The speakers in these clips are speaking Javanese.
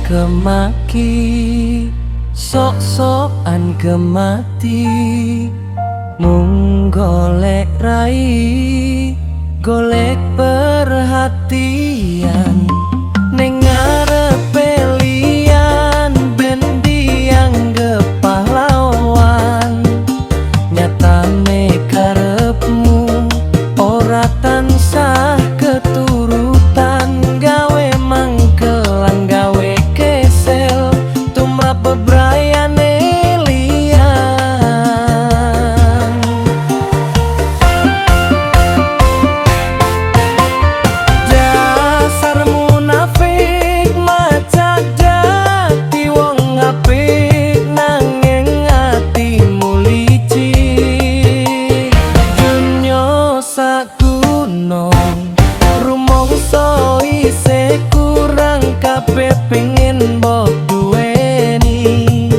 kemaki, sok-sokan kemati, mung golek rai, golek perhatian ning ngarepe liyan ben dianggep pahlawan. Nyatane karepmu ora tansah keturutan, gawe mangkelan gawe kesel tumrap bebrayane liyan. Dasar munafik maca dadi wong apik nanging atimu licik. Dunya sagunung rumangsa isih kurang kabeh pengen mbok duweni,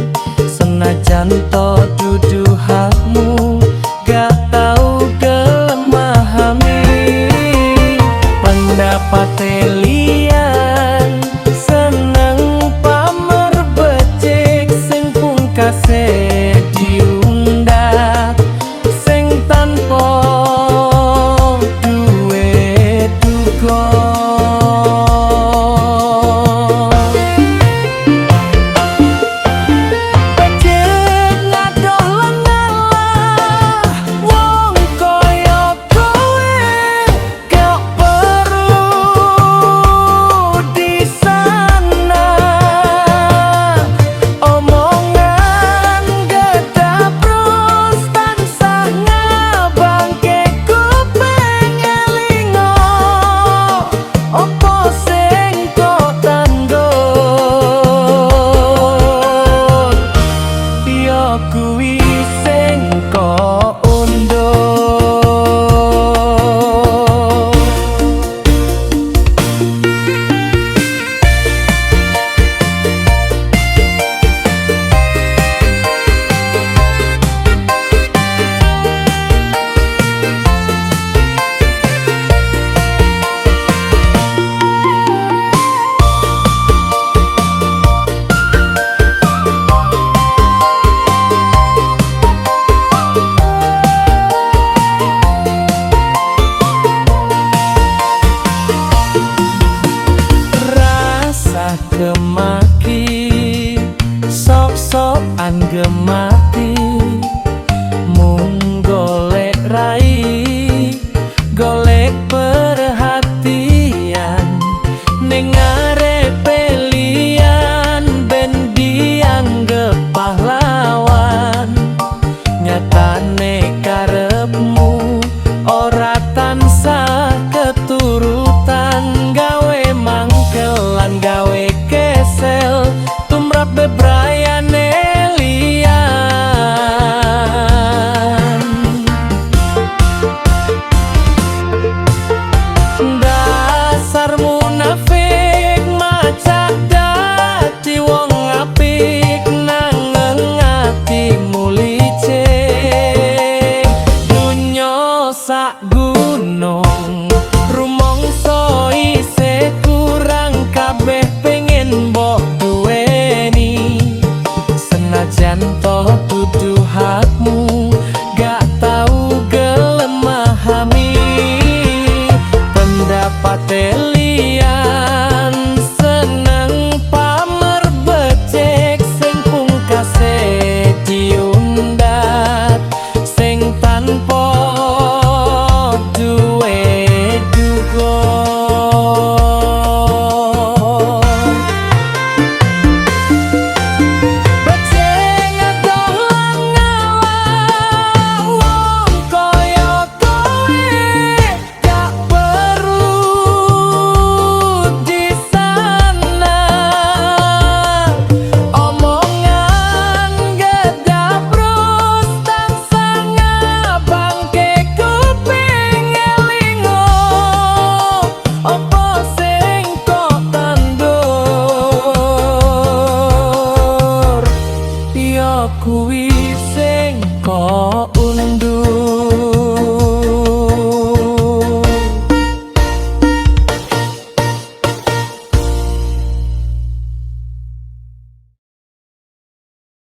senajan to dudu hakmu gak tau gelem memahami pendapat liyan. Seneng pamer becik sing pungkase diundang, sing tanpa duwe duga. Becik ngadoh lan ngalah wong kaya kowe gak perlu di sana. Omongan gedabros tansah ngabangke kuping elingo, opo sing kok tandur ya kuwi sing kok undur. Rasa kemaki, sok-sokan gemati, mung golek rai, golek perhatian ning ngarepe liyan ben dianggep pahlawan. Nyatane karepmu ora tansah keturutan, gawe mangkelan gawe kesel tumrap bebrayane liyan. Dasar munafik maca dadi wong apik nanging atimu licik. Dunya sak gunung rumangsa isih kurang kabeh pengen mbok duweni, senajan to dudu hakmu gak tau gelem memahami pendapat liyan. Seneng pamer becik sing pungkase diundang, sing tanpa duwe duga. Becik ngadoh lan ngalah wong kaya kowe gak perlu di sana. Omongan gedabros tansah ngabangke kuping elingo, opo sing kok tandur ya kuwi sing kok undur.